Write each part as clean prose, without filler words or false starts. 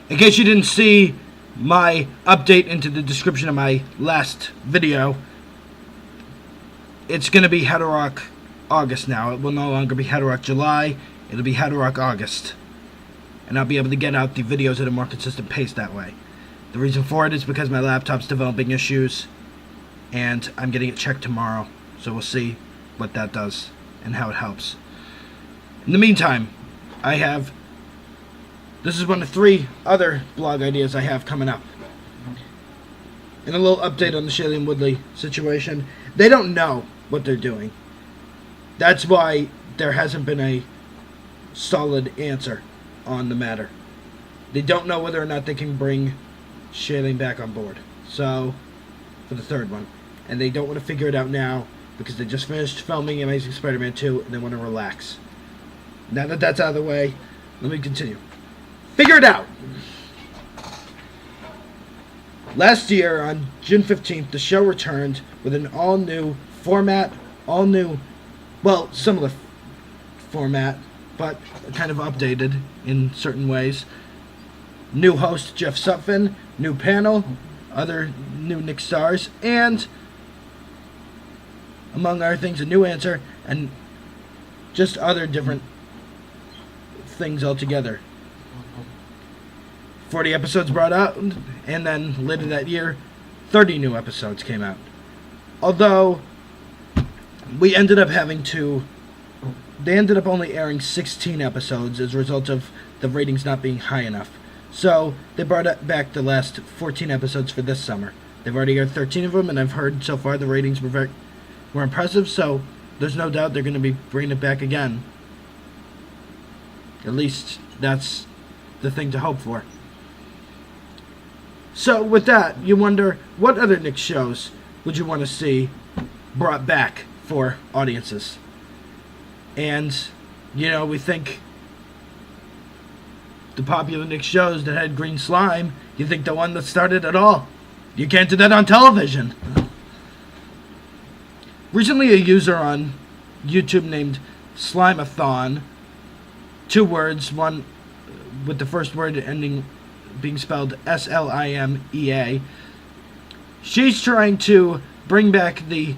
In case you didn't see my update into the description of my last video, it's going to be How to Rock August now. It will no longer be How to Rock July. It'll be How to Rock August. And I'll be able to get out the videos at a more consistent pace that way. The reason for it is because my laptop's developing issues, and I'm getting it checked tomorrow. So we'll see what that does and how it helps. In the meantime, this is one of 3 other blog ideas I have coming up. And a little update on the Shailene Woodley situation. They don't know what they're doing. That's why there hasn't been a solid answer on the matter. They don't know whether or not they can bring Shailene back on board. So, for the 3rd one. And they don't want to figure it out now because they just finished filming Amazing Spider-Man 2 and they want to relax. Now that that's out of the way, let me continue. Figure it out! Last year, on June 15th, the show returned with an all-new format, well, similar format, but kind of updated in certain ways. New host Jeff Sutphin, new panel, other new Nick stars, and, among other things, a new answer, and just other different things altogether. 40 episodes brought out, and then later that year, 30 new episodes came out. Although, they ended up only airing 16 episodes as a result of the ratings not being high enough. So, they brought back the last 14 episodes for this summer. They've already aired 13 of them, and I've heard so far the ratings were impressive, so there's no doubt they're going to be bringing it back again. At least, that's the thing to hope for. So, with that, you wonder, what other Nick shows would you want to see brought back for audiences? And, we think the popular Nick shows that had green slime, you think the one that started it all. You can't do that on television. Recently, a user on YouTube named Slimeathon, 2 words, one with the first word being spelled Slimea. She's trying to bring back the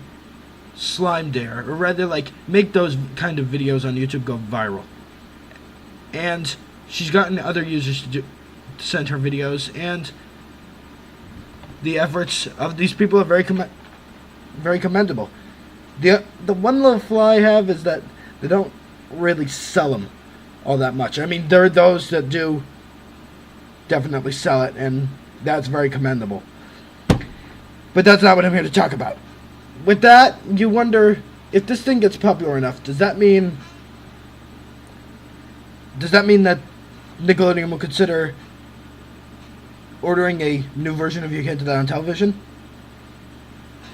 slime dare, or rather, make those kind of videos on YouTube go viral. And she's gotten other users to send her videos, and the efforts of these people are very commendable. The one little flaw I have is that they don't really sell them all that much. I mean, there are those that do definitely sell it, and that's very commendable. But that's not what I'm here to talk about. With that, you wonder, if this thing gets popular enough, does that mean that Nickelodeon will consider ordering a new version of You Can't Do That on Television?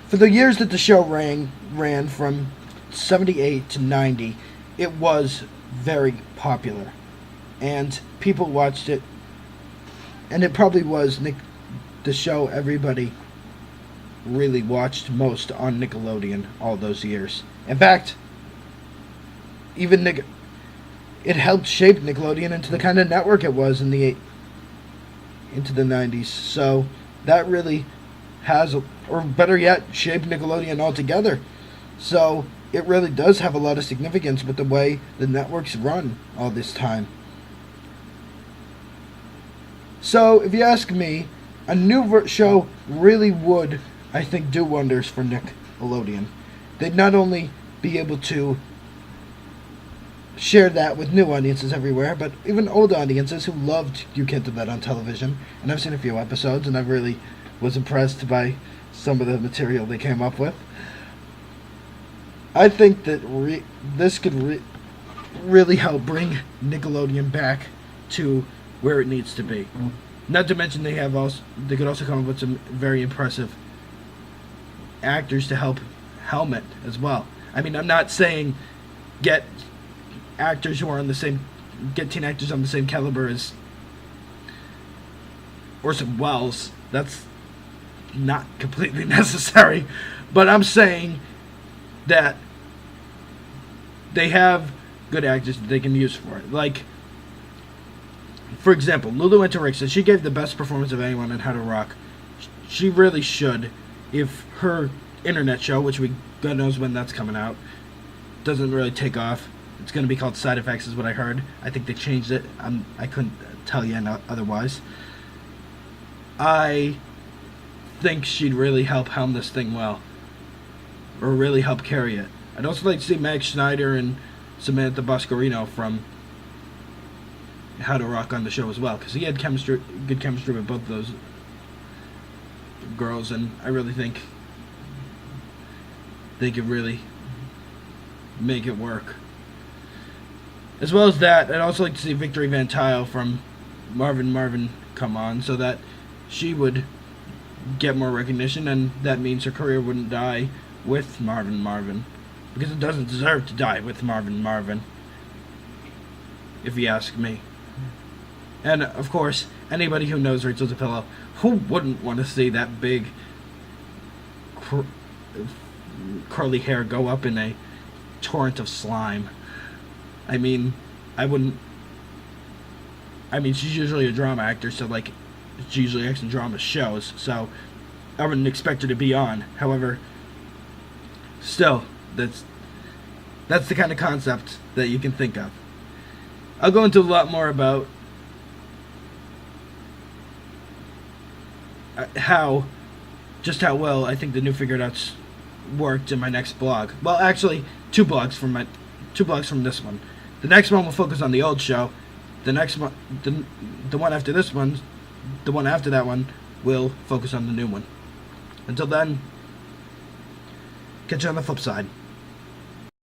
For the years that the show ran from 78 to 90, it was very popular, and people watched it, and it probably was the show everybody really watched most on Nickelodeon all those years. In fact, even it helped shape Nickelodeon into the kind of network it was into the 90s. So that really has, or better yet, shaped Nickelodeon altogether. So it really does have a lot of significance with the way the networks run all this time. So if you ask me, a new show really would, I think, do wonders for Nickelodeon. They'd not only be able to share that with new audiences everywhere, but even old audiences who loved You Can't Do That on Television. And I've seen a few episodes, and I really was impressed by some of the material they came up with. I think that this could really help bring Nickelodeon back to where it needs to be. Not to mention they could also come up with some very impressive actors to help helm it as well. I mean, I'm not saying get actors who are get teen actors on the same caliber as Orson Welles. That's not completely necessary. But I'm saying that they have good actors that they can use for it. Like For example, Lulu Enterixa, she gave the best performance of anyone in How to Rock. She really should, if her internet show, which God knows when that's coming out, doesn't really take off. It's going to be called Side Effects, is what I heard. I think they changed it. I couldn't tell you otherwise. I think she'd really help helm this thing well, or really help carry it. I'd also like to see Max Schneider and Samantha Boscarino from How to Rock on the show as well, because he had good chemistry with both of those girls, and I really think they could really make it work. As well as that, I'd also like to see Victory Van Tile from Marvin come on, so that she would get more recognition, and that means her career wouldn't die with Marvin, because it doesn't deserve to die with Marvin, if you ask me. And of course, anybody who knows Rachel DePillo, who wouldn't want to see that big curly hair go up in a torrent of slime? I mean, she's usually a drama actor, so like, she usually acts in drama shows, so I wouldn't expect her to be on. However, still, that's the kind of concept that you can think of. I'll go into a lot more about how well I think the new Figured Outs worked in my next blog. Well, actually, two blogs from this one. The next one will focus on the old show. The next one, the one after this one, the one after that one, will focus on the new one. Until then, catch you on the flip side.